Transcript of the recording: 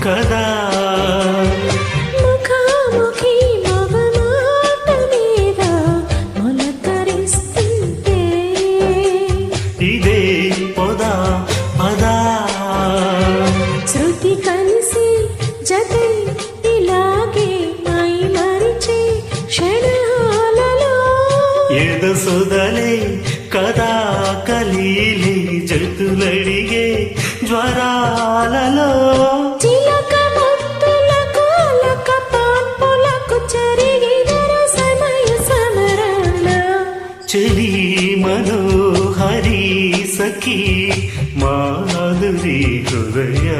కదా ముఖాముఖి మగమాట మీద మొలకరిస్తుంటే ఇదే పొదా పదా శృతి కలిసి జతే ఇలాగే మై మరిచే క్షణాలలో ఏదో సొదలే కదా కలీలి జతులడిగే జ్వరాలలో చిలక ముత్తులకు అలక పాన్పులకు చరిగిదర సమయ సమరణ చెలి మనోహరి సఖీ మాధురి హృదయ